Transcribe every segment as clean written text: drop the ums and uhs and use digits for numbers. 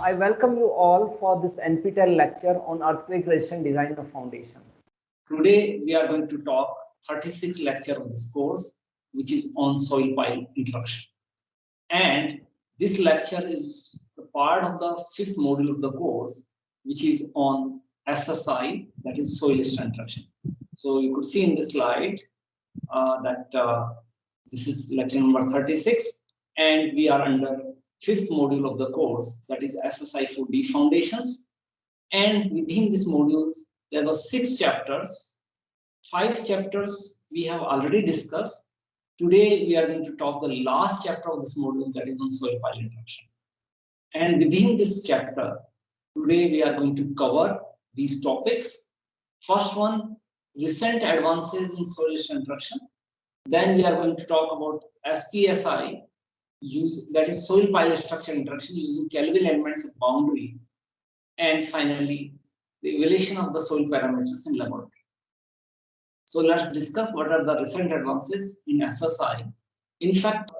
I welcome you all for this NPTEL lecture on earthquake resistant design of foundation. Today we are going to talk 36th lecture of this course, which is on soil pile introduction. And this lecture is the part of the 5th module of the course, which is on SSI, that is soil resistant introduction. So you could see in this slide that this is lecture number 36, and we are under 5th module of the course, that is SSI 4D Foundations. And within this modules, there were 6 chapters. 5 chapters we have already discussed. Today we are going to talk the last chapter of this module, that is on soil pile introduction. And within this chapter, today we are going to cover these topics. First one, recent advances in soil introduction. Then we are going to talk about SPSI, that is soil pile structure introduction using Kelvin elements at boundary. And finally, the evaluation of the soil parameters in laboratory. So let's discuss what are the recent advances in SSI. In fact,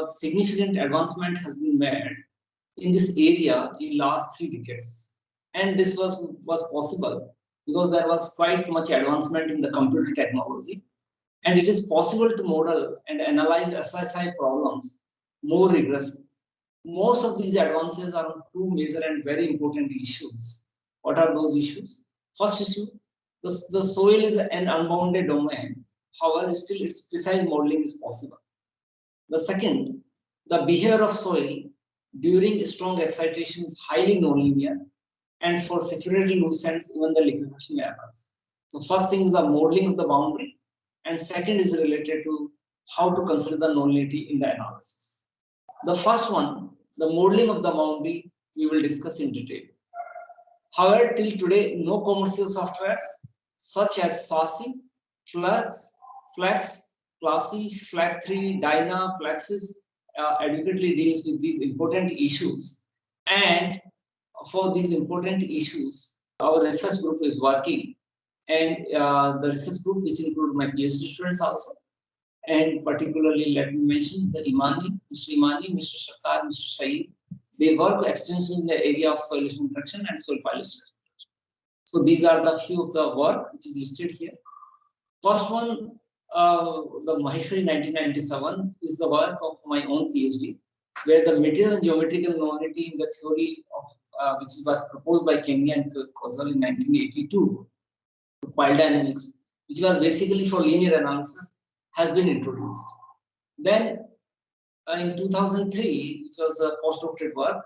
significant advancement has been made in this area in last 3 decades. And this was possible because there was quite much advancement in the computer technology. And it is possible to model and analyze SSI problems more rigorously. Most of these advances are on 2 major and very important issues. What are those issues? First issue, the soil is an unbounded domain. However, still its precise modeling is possible. The second, the behavior of soil during strong excitation is highly nonlinear, and for saturated loose ends, even the liquefaction may occur. So first thing is the modeling of the boundary, and second is related to how to consider the nonlinearity in the analysis. The first one, the modeling of the boundary, we will discuss in detail. However, till today, no commercial softwares such as SASI, Flex, Classy, Flag3, Dyna, Plexus adequately deals with these important issues. And for these important issues, our research group is working. And the research group, which includes my PhD students also. And particularly, let me mention the Mr. Imani, Mr. Shakar, Mr. Saeed. They work extensively in the area of soil introduction and soil pile introduction. So these are the few of the work which is listed here. First one, the Maheshwari 1997 is the work of my own PhD, where the material and geometrical nonlinearity in the theory of which was proposed by Kenya and Kozal in 1982, pile dynamics, which was basically for linear analysis, has been introduced. Then in 2003, which was a postdoctorate work,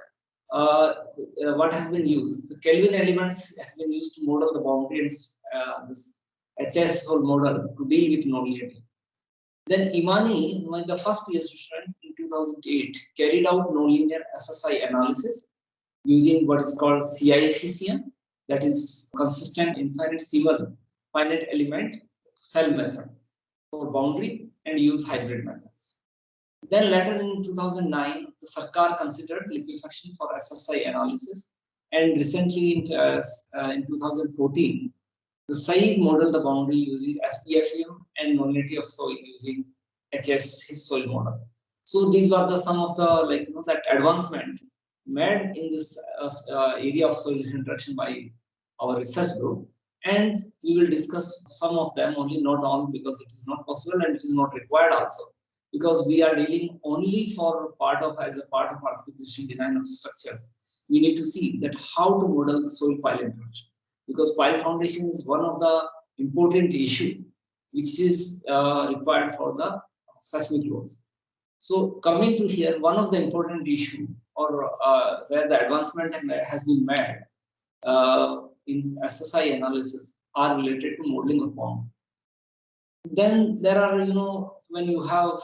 what has been used? The Kelvin elements has been used to model the boundaries, this HS whole model to deal with nonlinearity. Then Imani, the first PhD student in 2008, carried out nonlinear SSI analysis using what is called CIFCM, that is consistent infinite simal finite element cell method for boundary, and use hybrid methods. Then later in 2009, the Sarkar considered liquefaction for SSI analysis, and recently in 2014, the Saeed modeled the boundary using SPFM and nonlinearity of soil using HS, his soil model. So these were some of the that advancement made in this area of soil introduction by our research group. And we will discuss some of them only, not all, because it is not possible and it is not required also, because we are dealing only for as a part of artificial design of structures. We need to see that how to model the soil pile introduction, because pile foundation is one of the important issue which is required for the seismic loads. So coming to here, one of the important issue or where the advancement has been made in SSI analysis are related to modeling of boundary. Then there are, when you have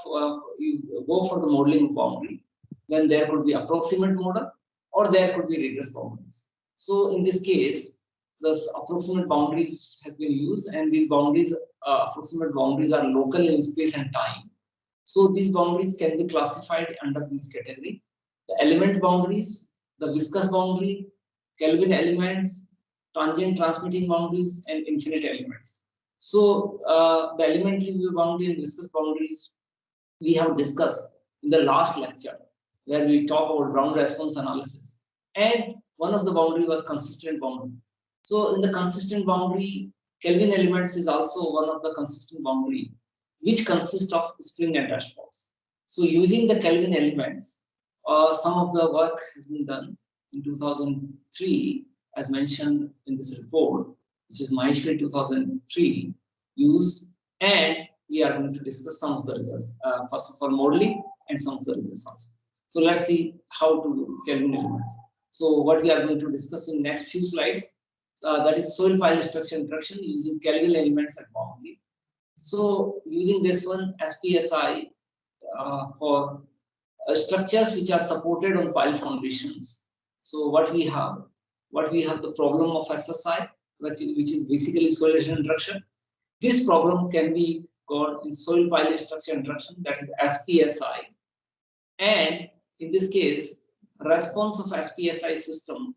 you go for the modeling of boundary, then there could be approximate model or there could be rigorous boundaries. So in this case, the approximate boundaries has been used, and these boundaries, approximate boundaries, are local in space and time. So these boundaries can be classified under this category: the element boundaries, the viscous boundary, Kelvin elements, tangent transmitting boundaries, and infinite elements. So the elementary boundary and viscous boundaries we have discussed in the last lecture, where we talk about ground response analysis. and one of the boundary was consistent boundary. So in the consistent boundary, Kelvin elements is also one of the consistent boundary, which consists of spring and dashboards. So using the Kelvin elements, some of the work has been done in 2003, as mentioned in this report, which is Maheshwari 2003 used, and we are going to discuss some of the results. First of all, modeling and some of the results also. So let's see how to do Kelvin elements. So what we are going to discuss in next few slides, that is soil pile structure interaction using Kelvin elements at boundary. So using this one SPSI for structures which are supported on pile foundations. So what we have the problem of SSI, which is basically soil erosion interaction. This problem can be called in soil pile structure interaction, that is SPSI. And in this case, response of SPSI system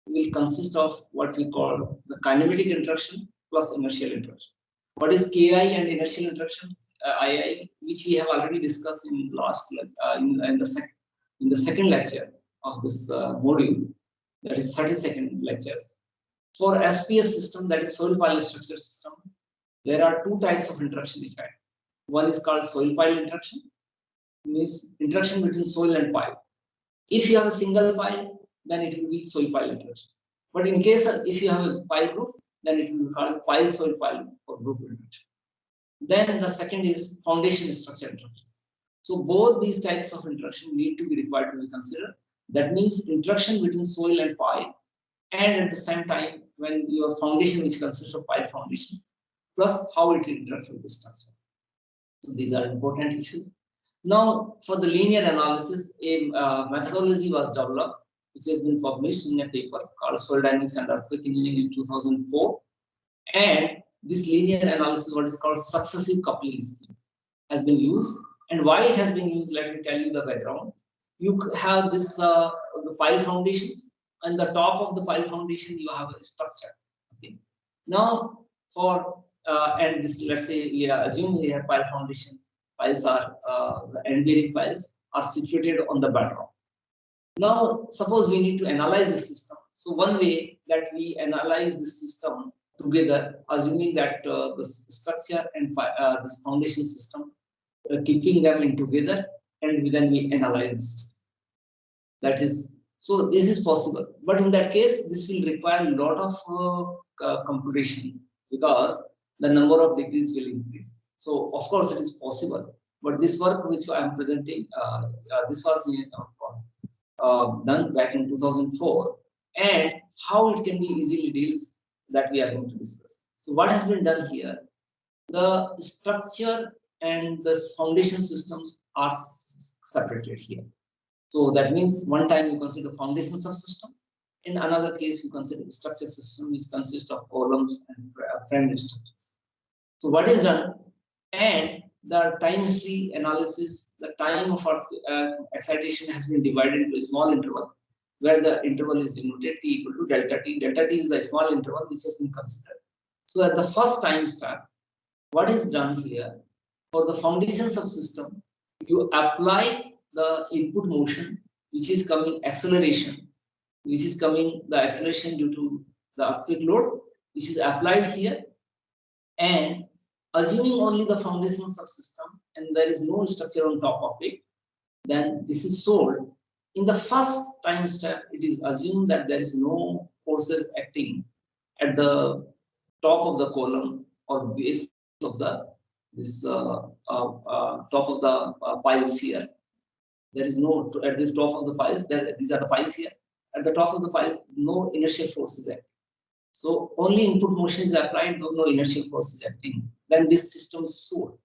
will consist of what we call the kinematic interaction plus inertial interaction. What is Ki and inertial interaction? II, which we have already discussed in last in the second lecture of this module, that is 32nd lectures. For SPS system, that is soil pile structure system, there are two types of interaction effect. One is called soil pile interaction, means interaction between soil and pile. If you have a single pile, then it will be soil pile interaction. But in case of if you have a pile group, then it will be called pile soil pile or group interaction. Then the second is foundation structure interaction. So both these types of interaction need to be required to be considered. That means interaction between soil and pile, and at the same time when your foundation, which consists of pile foundations, plus how it interacts with the structure. So these are important issues. Now for the linear analysis, a methodology was developed, which has been published in a paper called Soil Dynamics and Earthquake Engineering in 2004. And this linear analysis, what is called successive coupling scheme, has been used. And why it has been used, let me tell you the background. You have this the pile foundations, and the top of the pile foundation you have a structure. Okay. Now for and this, let's say we are assuming we have pile foundation. Piles are the end bearing piles are situated on the bedrock. Now suppose we need to analyze this system. So one way that we analyze this system together, assuming that the structure and this foundation system, keeping them in together, and then we analyze the system. That is, so this is possible, but in that case, this will require a lot of computation, because the number of degrees will increase. So of course it is possible, but this work which I am presenting, this was done back in 2004, and how it can be easily deals, that we are going to discuss. So what has been done here, the structure and the foundation systems are separated here. So that means one time you consider foundation subsystem, in another case you consider structure system, which consists of columns and frame structures. So what is done, and the time history analysis, the time of excitation has been divided into a small interval, where the interval is denoted t equal to delta t. Delta t is the small interval which has been considered. So at the first time step, what is done here, for the foundation subsystem, you apply the input motion, which is coming acceleration, which is coming the acceleration due to the earthquake load, which is applied here, and assuming only the foundation subsystem and there is no structure on top of it, then this is solved. In the first time step, it is assumed that there is no forces acting at the top of the column or base of the top of the piles here. There is no, at this top of the piles, these are the piles here. At the top of the piles, no inertial force is acting. So only input motion is applied, though no inertial force is acting. Then this system is solved.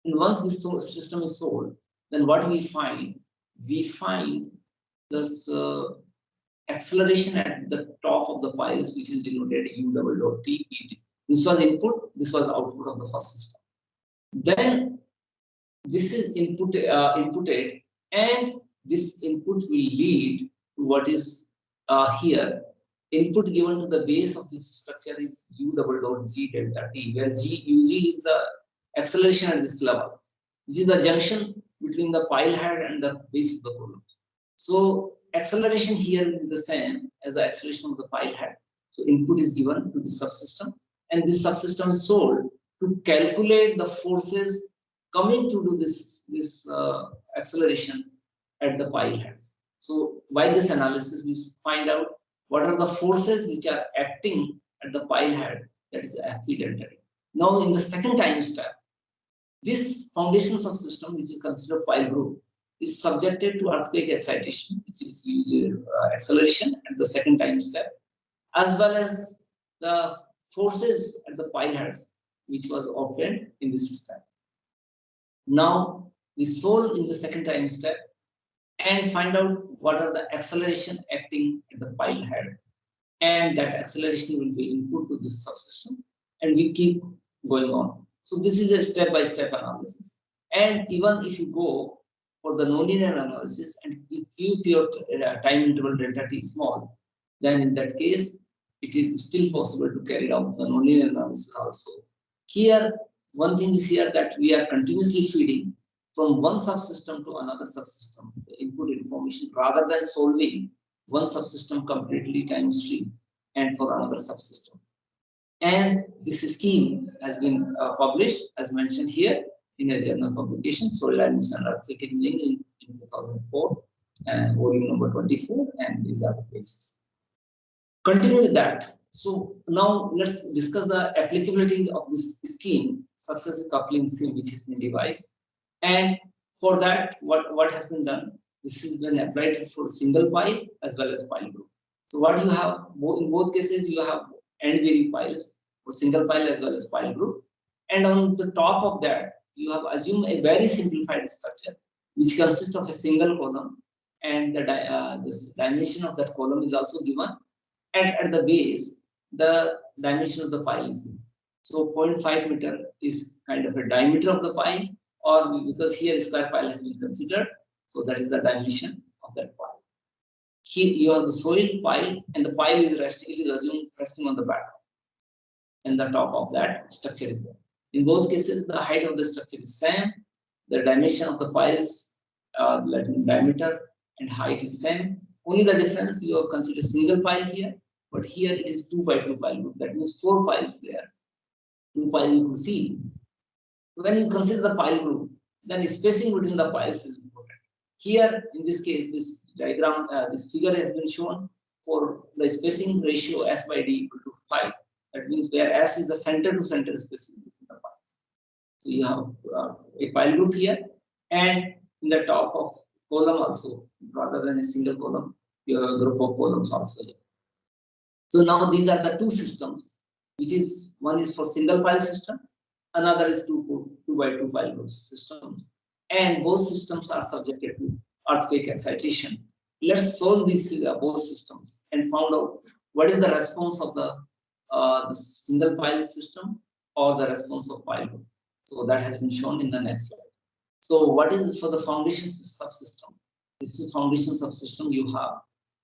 And once this system is solved, then what we find? We find this acceleration at the top of the piles, which is denoted U double dot T. This was input, this was output of the first system. Then this is inputted, and this input will lead to what is here. Input given to the base of this structure is U double dot G delta T, where UG is the acceleration at this level, which is the junction between the pile head and the base of the column. So acceleration here will be the same as the acceleration of the pile head. So input is given to the subsystem, and this subsystem is sold to calculate the forces coming to do this acceleration at the pile heads. So by this analysis, we find out what are the forces which are acting at the pile head, that is FP delta D. Now in the second time step, this foundation subsystem, which is considered pile group, is subjected to earthquake excitation, which is usually acceleration at the second time step, as well as the forces at the pile heads, which was obtained in this system. Now we solve in the second time step and find out what are the acceleration acting at the pile head, and that acceleration will be input to this subsystem, and we keep going on. So this is a step-by-step analysis. And even if you go for the nonlinear analysis and you keep your time interval delta t small, then in that case, it is still possible to carry out the nonlinear analysis also. Here, one thing is here that we are continuously feeding from one subsystem to another subsystem, the input information, rather than solving one subsystem completely time-free and for another subsystem. And this scheme has been published, as mentioned here, in a journal publication, Soil Dynamics and Earthquake Engineering in 2004, and volume number 24, and these are the cases. Continue with that. So now let's discuss the applicability of this scheme, successive coupling scheme, which has been devised. And for that, what has been done? This has been applied for single pile as well as pile group. So what you have, in both cases, you have end vary piles for single pile as well as pile group. And on the top of that, you have assumed a very simplified structure, which consists of a single column, and the this dimension of that column is also given. And at the base, the dimension of the pile is given. So 0.5 meter is kind of a diameter of the pile, or because here square pile has been considered, so that is the dimension of that pile. Here you have the soil pile, and the pile is resting, it is assumed resting on the back, and the top of that structure is there. In both cases, the height of the structure is same, the dimension of the piles, diameter and height is same. Only the difference, you have considered single pile here, but here it is 2 by 2 pile group. That means 4 piles there. 2 piles you could see. When you consider the pile group, then spacing between the piles is important. Here, in this case, this diagram, this figure has been shown for the spacing ratio S by D equal to 5. That means where S is the center to center spacing between the piles. So you have a pile group here, and in the top of column also, rather than a single column, you have a group of columns also here. So now these are the two systems, which is one is for single pile system, another is 2 by 2 pile group systems, and both systems are subjected to earthquake excitation. Let's solve these both systems and find out what is the response of the single pile system or the response of pile group. So that has been shown in the next slide. So what is for the foundation subsystem? This is foundation subsystem you have.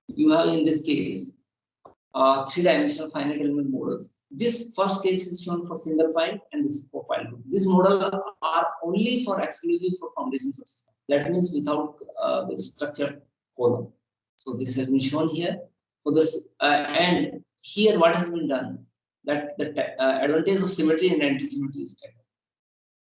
You have in this case 3-dimensional finite element models. This first case is shown for single pile and this is for pile group. This model are only for exclusive for foundation subsystem. That means without the structured column. So this has been shown here for this, and here what has been done, that the advantage of symmetry and anti-symmetry is taken.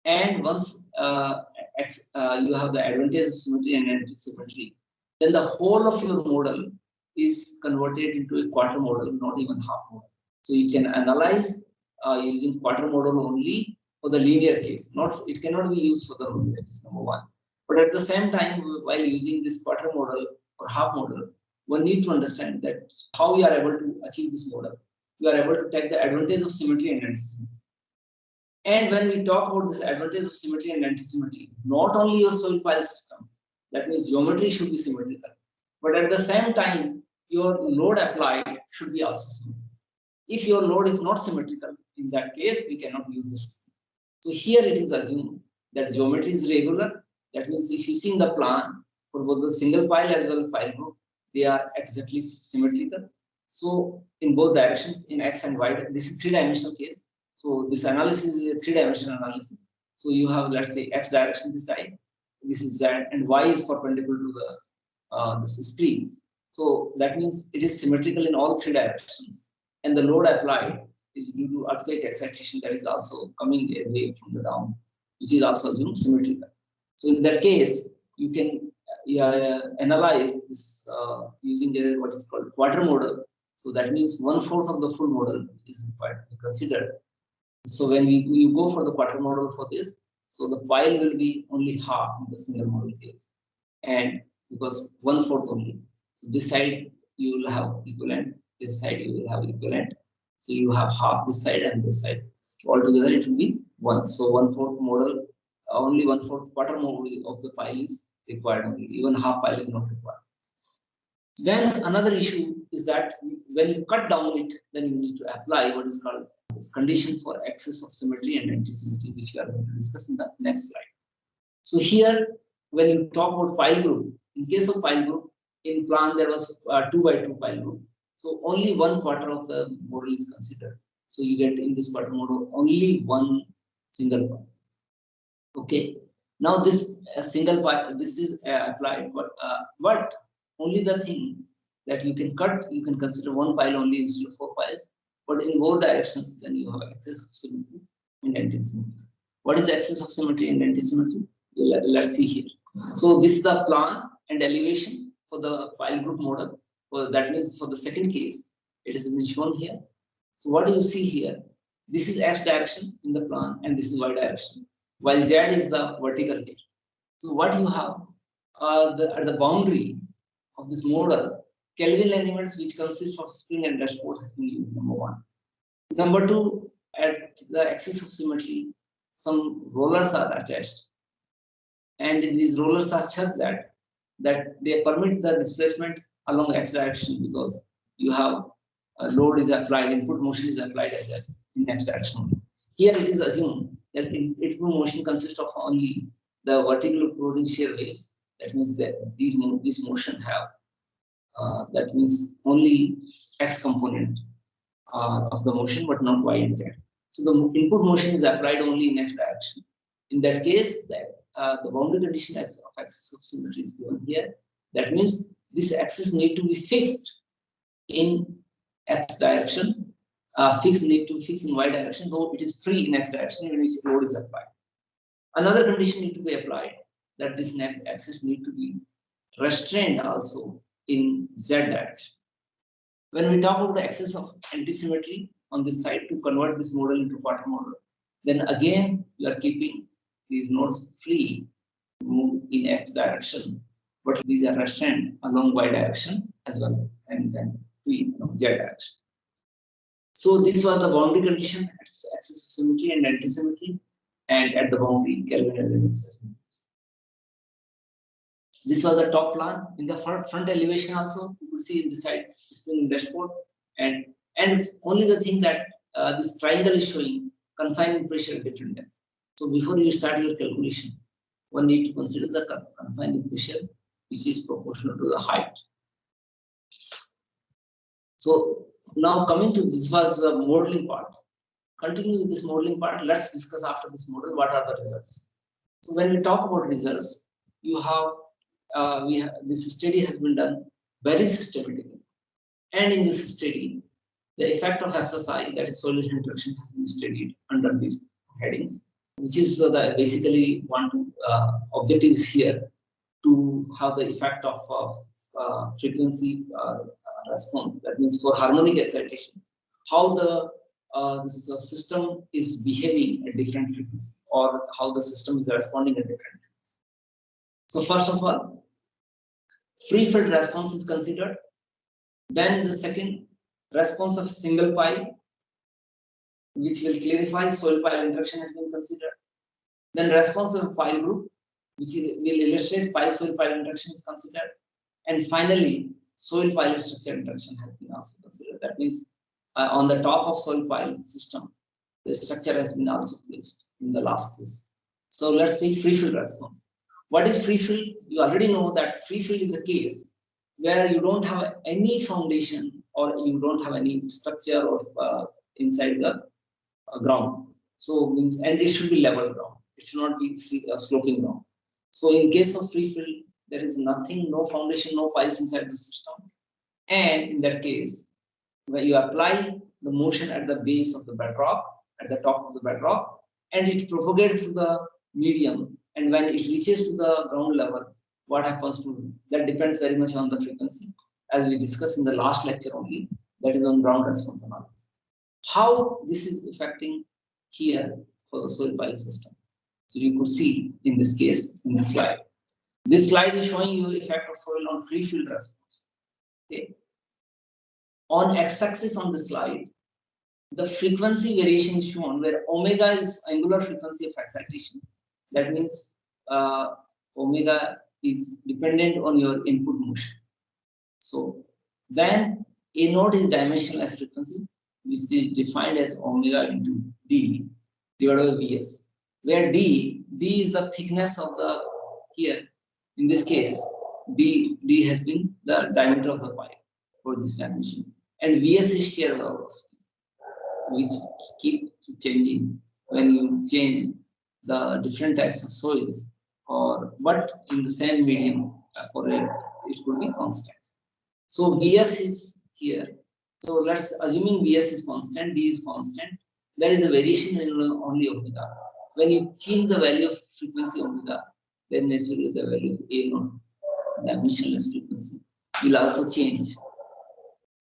And once you have the advantage of symmetry and anti-symmetry, then the whole of your model is converted into a quarter model, not even half model. So you can analyze using quarter model only for the linear case. It cannot be used for the nonlinear case, number one. But at the same time, while using this quarter model or half model, one need to understand that how we are able to achieve this model. We are able to take the advantage of symmetry and anti-symmetry. And when we talk about this advantage of symmetry and anti-symmetry, not only your soil pile system, that means geometry should be symmetrical, but at the same time, your load applied should be also symmetrical. If your load is not symmetrical, in that case, we cannot use the system. So here it is assumed that geometry is regular. That means if you see in the plan for both the single pile as well as pile group, they are exactly symmetrical. So in both directions, in X and Y, this is 3-dimensional case. So this analysis is a 3-dimensional analysis. So you have, let's say, X direction this time, this is Z, and Y is perpendicular to the this is 3. So that means it is symmetrical in all three directions, and the load applied is due to earthquake excitation that is also coming away from the down, which is also assumed symmetrical. So in that case, you can analyze this using what is called quarter model. So that means 1/4 of the full model is required to be considered. So when we go for the quarter model for this, so the pile will be only half in the single model case, and because 1/4 only. So this side you will have equivalent, this side you will have equivalent. So you have half this side and this side. So altogether it will be 1. So 1/4 model, only 1/4 quarter model of the pile is required only. Even half pile is not required. Then another issue is that when you cut down it, then you need to apply what is called this condition for excess of symmetry and anti-symmetry, which we are going to discuss in the next slide. So here, when you talk about pile group, in case of pile group, in plan there was 2x2 pile group. So only 1/4 of the model is considered. So you get in this quarter model only one single pile. Okay. Now this single pile, this is applied, but only the thing that you can cut, you can consider one pile only instead of 4 piles. But in both directions, then you have excess of symmetry and anti-symmetry. What is excess of symmetry and anti-symmetry? Let's see here. So this is the plan and elevation for the pile group model. Well, that means for the second case, it has been shown here. So what do you see here? This is x direction in the plan, and this is y direction, while z is the vertical here. So what you have at the boundary of this model, Kelvin elements which consist of spring and dashboard has been used, number 1. Number 2, at the axis of symmetry, some rollers are attached, and these rollers are such that they permit the displacement along x direction, because you have a load is applied, input motion is applied as a in x direction. Here it is assumed that input motion consists of only the vertical loading shear waves. That means that this motion have that means only x component of the motion, but not y and z. So the input motion is applied only in x direction. In that case, the boundary condition of axis of symmetry is given here. That means this axis need to be fixed in x direction, need to fix in y direction, though it is free in x direction when which load is applied. Another condition need to be applied, that this axis need to be restrained also in z direction. When we talk about the axis of anti-symmetry on this side to convert this model into quarter model, then again you are keeping these nodes free to move in x direction, but these are restrained along y direction as well, and then free in z direction. So this was the boundary condition at axis of symmetry and anti-symmetry, and at the boundary Kelvin elements as well. This was the top plan. In the front elevation also, you could see in the side spring dashboard, and only the thing that this triangle is showing confining pressure at different depths. So before you start your calculation, one need to consider the confining pressure, which is proportional to the height. So now coming to this was the modeling part. Continue with this modeling part. Let's discuss after this model what are the results. So when we talk about results, you have this study has been done very systematically, and in this study, the effect of SSI, that is solution interaction, has been studied under these headings, which is the basically one objectives here to have the effect of frequency response. That means for harmonic excitation, how the this system is behaving at different frequencies, or how the system is responding at different frequencies. So first of all, free field response is considered. Then the second, response of single pile, which will clarify soil pile interaction, has been considered. Then response of pile group, which will illustrate pile soil pile interaction, is considered. And finally, soil pile structure interaction has been also considered. That means on the top of soil pile system, the structure has been also placed in the last case. So let's see free field response. What is free field? You already know that free field is a case where you don't have any foundation, or you don't have any structure of inside the ground. So means, and it should be level ground. It should not be sloping ground. So in case of free field, there is nothing, no foundation, no piles inside the system. And in that case, when you apply the motion at the base of the bedrock, at the top of the bedrock, and it propagates through the medium, and when it reaches to the ground level, what happens to that depends very much on the frequency, as we discussed in the last lecture only, that is on ground response analysis. How this is affecting here for the soil pile system. So you could see in this case, in this slide. This slide is showing you effect of soil on free field response. Okay. On x-axis on the slide, the frequency variation is shown where omega is angular frequency of excitation. That means omega is dependent on your input motion. So then A naught is dimensionless frequency, which is defined as omega into d divided by Vs, where d is the thickness of the here. In this case, d has been the diameter of the pipe for this dimension, and Vs is shear velocity, which keep changing when you change the different types of soils, or but in the same medium for it could be constant. So Vs is here. So let's assuming Vs is constant, D is constant. There is a variation in only omega. When you change the value of frequency omega, then naturally the value of A naught, dimensionless frequency, will also change.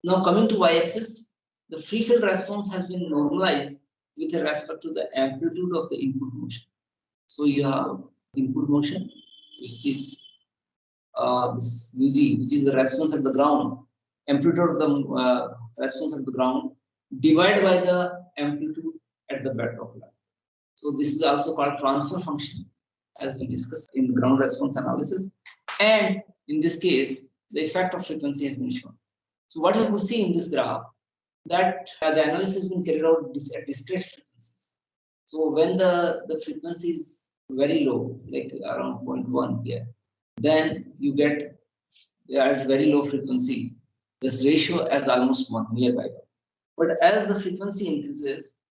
Now coming to y-axis, the free field response has been normalized with respect to the amplitude of the input motion. So you have input motion, which is this UG, which is the response at the ground, amplitude of the response at the ground, divided by the amplitude at the bedrock level. So this is also called transfer function, as we discussed in ground response analysis. And in this case, the effect of frequency has been shown. So what you could see in this graph, that the analysis has been carried out at discrete frequencies. So when the frequency is very low, like around 0.1 here, then you get at very low frequency, this ratio as almost 1 nearby. But as the frequency increases,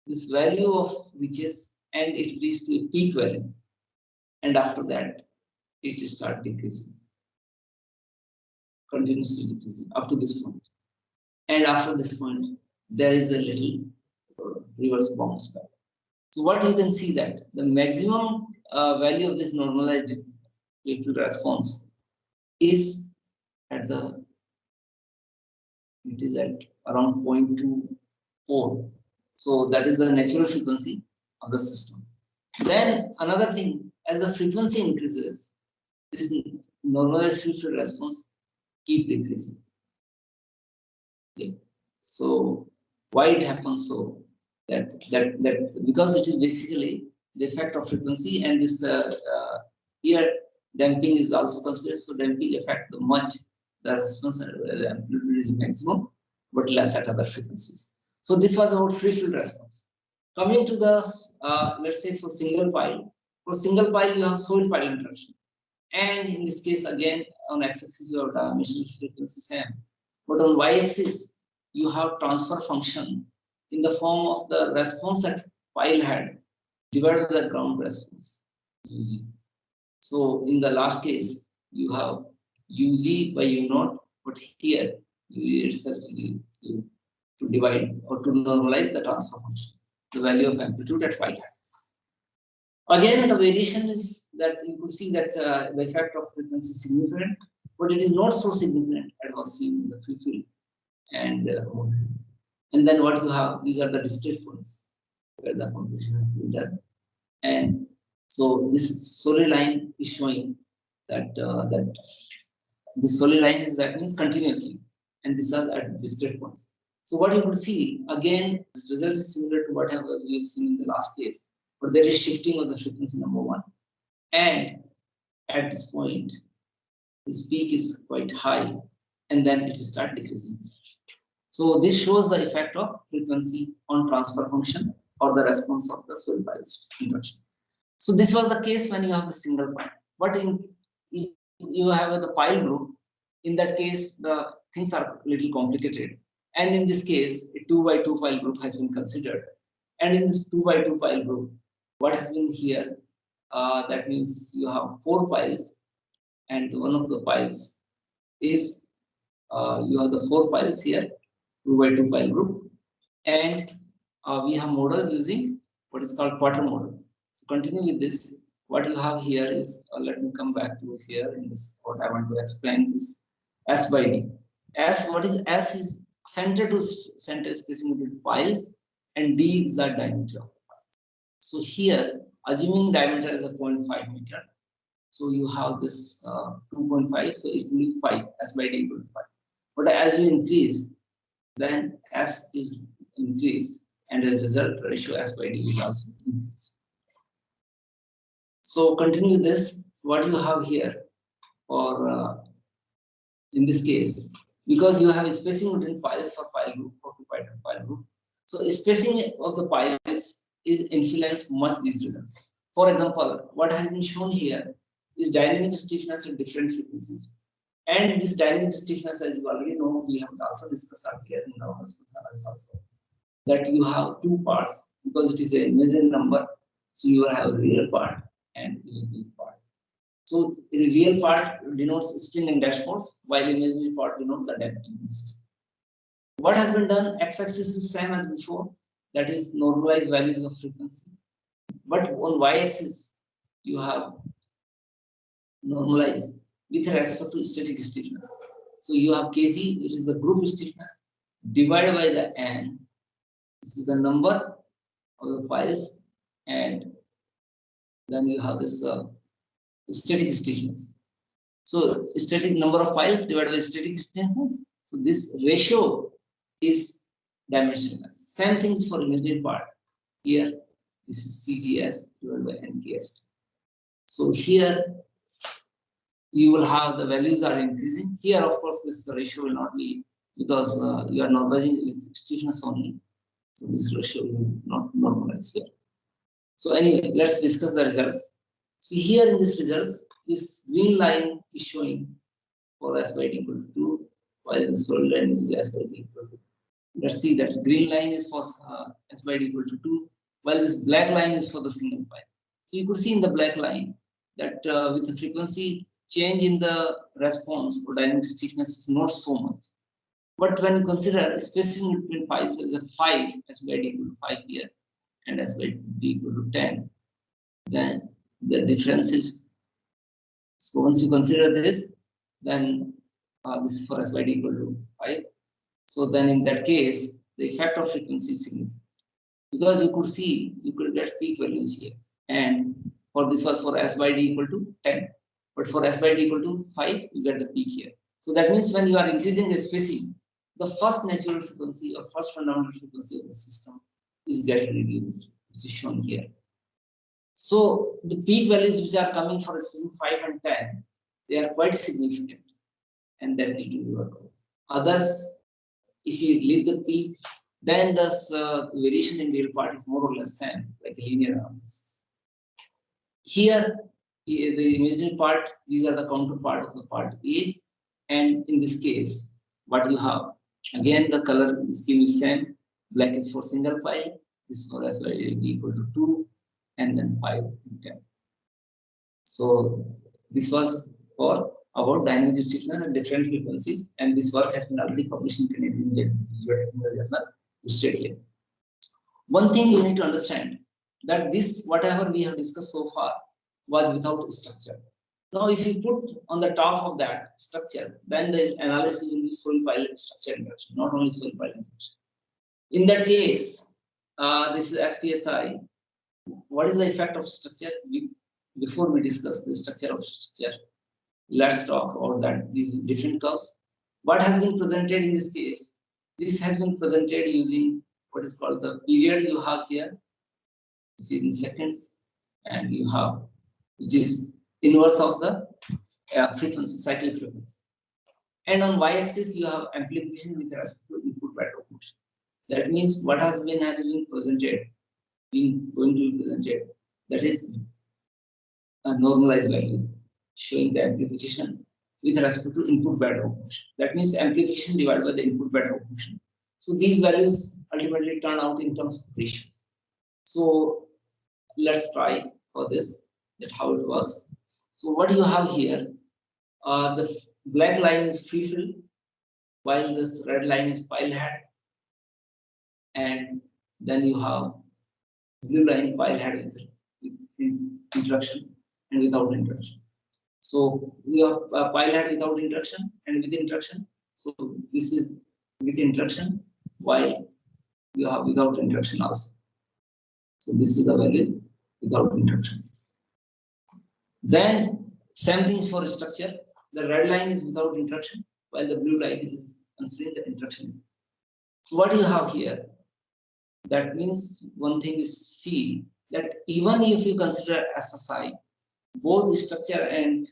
this value of reaches and it reaches to a peak value, and after that it starts decreasing, continuously decreasing up to this point. And after this point, there is a little reverse bounce back. So what you can see that the maximum value of this normalized response is at the, it is at around 0.24. So that is the natural frequency of the system. Then another thing, as the frequency increases, this normalized free field response keep decreasing. Okay. So why it happens so? That because it is basically the effect of frequency, and this here damping is also considered. So damping affect the much the response the amplitude is maximum, but less at other frequencies. So this was about free field response. Coming to the let's say for single pile. For single pile, you have soil pile interaction, and in this case again on x-axis you have dimensional frequency same, but on y-axis you have transfer function in the form of the response at pile head divided by the ground response UG. So in the last case you have UG by U naught, but here U itself is to divide or to normalize the transfer function, the value of amplitude at pile head. Again, the variation is that you could see that the effect of frequency is significant, but it is not so significant as was seen in the free field. And then what you have, these are the discrete points where the computation has been done. And so this solid line is showing that that this solid line is, that means continuously, and this is at discrete points. So what you could see again, this result is similar to whatever we have seen in the last case, but there is shifting of the frequency number 1, and at this point, this peak is quite high, and then it starts decreasing. So this shows the effect of frequency on transfer function or the response of the soil piles interaction. So this was the case when you have the single pile. But if you have the pile group, in that case the things are a little complicated. And in this case, a 2x2 pile group has been considered. And in this 2x2 pile group, what has been here? That means you have 4 piles, and one of the piles is you have the 4 files here, 2 by 2 file group, and we have models using what is called quarter model. So continue with this. What you have here is, let me come back to here in this. What I want to explain is S by D. S, what is S is center to center spacing between files, and D is the diameter of the file. So here, assuming diameter is a 0.5 meter, so you have this 2.5, so it will be 5, S by D equal to 5. But as you increase, then S is increased, and as a result, ratio S by D will also increase. So continue this. So what you have here, or in this case, because you have a spacing between files for file group, for file group, so spacing of the files is influence much these results. For example, what has been shown here is dynamic stiffness at different frequencies. And this dynamic stiffness, as you already know, we have also discussed earlier in our analysis also, that you have 2 parts because it is a imaginary number. So you have a real part and imaginary part. So the real part denotes string and dash force, while the imaginary part denotes the damping system. What has been done? X-axis is same as before, that is normalized values of frequency. But on y-axis, you have normalized with respect to static stiffness. So you have Kg, which is the group stiffness, divided by the N. This is the number of the files, and then you have this static stiffness. So static number of files divided by static stiffness. So this ratio is dimensionless. Same things for imaginary part. Here, this is CGS divided by NKS. So here you will have the values are increasing. Here, of course, this ratio will not be, because you are normalizing with stiffness only. So this ratio will not normalize here. So anyway, let's discuss the results. So here in this results, this green line is showing for S by D equal to 2, while this red line is S by D equal to 2. Let's see that green line is for S by D equal to 2, while this black line is for the single file. So you could see in the black line that with the frequency change in the response or dynamic stiffness is not so much. But when you consider spacing between files as a 5, S by D equal to 5 here, and S by D equal to 10, then the difference is. So once you consider this, then this is for S by D equal to 5. So then in that case, the effect of frequency is significant. Because you could see, you could get peak values here. And for this was for S by D equal to 10. But for S by D equal to 5, you get the peak here. So that means when you are increasing the spacing, the first natural frequency or first fundamental frequency of the system is getting reduced, which is shown here. So the peak values which are coming for spacing 5 and 10, they are quite significant, and that need to be worked out. Others, if you leave the peak, then the variation in real part is more or less same, like a linear analysis. Here, the imaginary part, these are the counterpart of the part A, and in this case, what you have, again the color scheme is same. Black is for single file, this is for S by D equal to 2, and then 5 and 10. So this was for about dynamic stiffness at different frequencies, and this work has been already published in Canadian Journal State here. One thing you need to understand, that this whatever we have discussed so far was without structure. Now, if you put on the top of that structure, then the analysis will be soil file structure induction, not only soil file induction. In that case, this is SPSI. What is the effect of structure? Before we discuss the structure of structure, let's talk about that. These different curves. What has been presented in this case? This has been presented using what is called the period you have here, which is in seconds, and you have which is inverse of the frequency, cyclic frequency. And on y-axis, you have amplification with respect to input band motion. That means what has been presented, going to be presented, that is a normalized value showing the amplification with respect to input band motion. That means amplification divided by the input band motion. So these values ultimately turn out in terms of ratios. So let's try for this, that how it works. So what you have here, the black line is free fill, while this red line is pile head, and then you have blue line pile head with interaction and without interaction. So we have a pile head without interaction and with interaction. So this is with interaction, while you have without interaction also. So this is the value without interaction. Then same thing for structure. The red line is without interaction, while the blue line is considering the interaction. So what you have here? That means one thing is see that even if you consider SSI, both structure and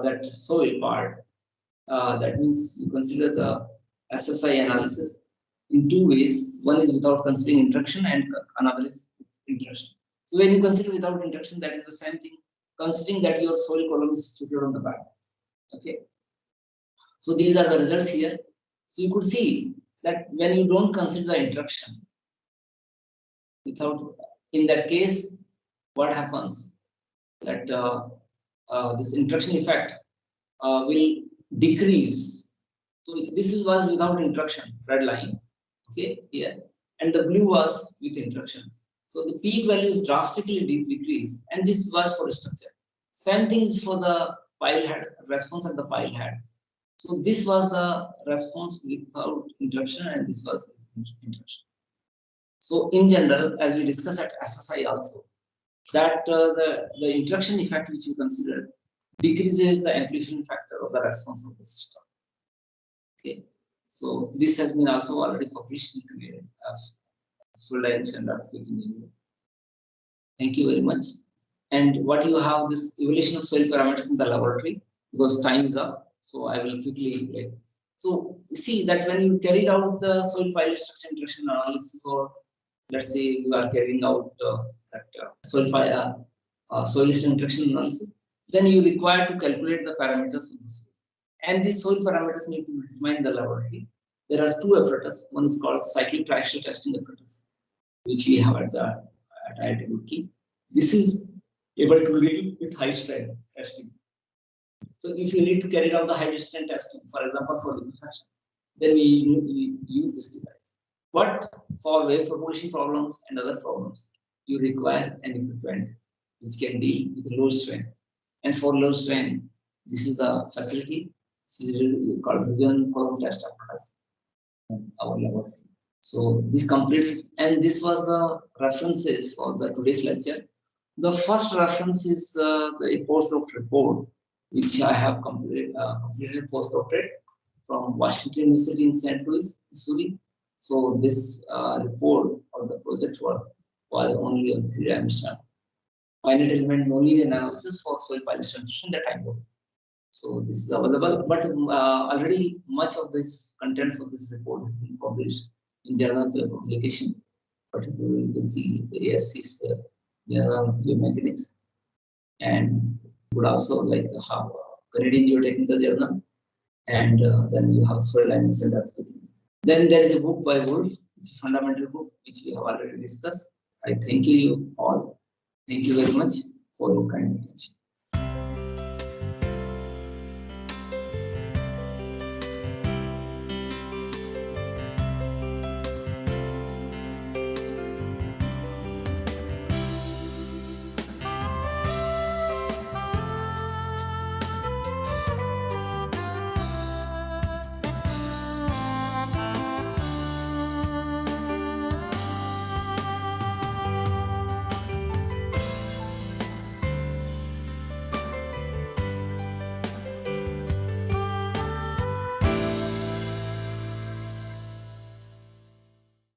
that soil part, that means you consider the SSI analysis in two ways. One is without considering interaction, and another is interaction. So when you consider without interaction, that is the same thing, considering that your soil column is situated on the back. Okay. So these are the results here. So you could see that when you don't consider the interaction, without, in that case, what happens? That this interaction effect will decrease. So this was without interaction, red line. Okay, here, and the blue was with interaction. So the peak values drastically decrease, and this was for structure. Same thing is for the pile head, response at the pile head. So this was the response without interaction, and this was with interaction. So in general, as we discussed at SSI also, that the interaction effect which you consider decreases the amplification factor of the response of the system. Okay, so this has been also already published in full dimension earthquake engineering. Thank you very much. And what you have this evaluation of soil parameters in the laboratory, because time is up. So I will quickly so see that when you carried out the soil pile structure interaction analysis, or let's say you are carrying out soil interaction analysis, then you require to calculate the parameters of the soil. And these soil parameters need to be determined in the laboratory. There are two apparatus. One is called cyclic triaxial testing apparatus, which we have at IIT Roorkee. This is able to deal with high strength testing. So if you need to carry out the high strength testing, for example, for liquefaction, then we use this device. But for wave propagation problems and other problems, you require an equipment which can deal with low strength. And for low strength, this is the facility. This is called vision column test apparatus in our laboratory. So this completes, and this was the references for the today's lecture. The first reference is the postdoc report, which I have completed postdoctorate from Washington University in St. Louis, Missouri. So this report or the project work was only on 3-dimensional finite element nonlinear analysis for soil pile transition that I wrote. So this is available, but already much of this contents of this report has been published in journal publication. Particularly, you can see the ASC's Journal of Geomechanics, and would also like to have Canadian Geotechnical Journal, and then you have Soil Dynamics and Earthquake. Then there is a book by Wolf, it's a fundamental book which we have already discussed. I thank you all. Thank you very much for your kind attention.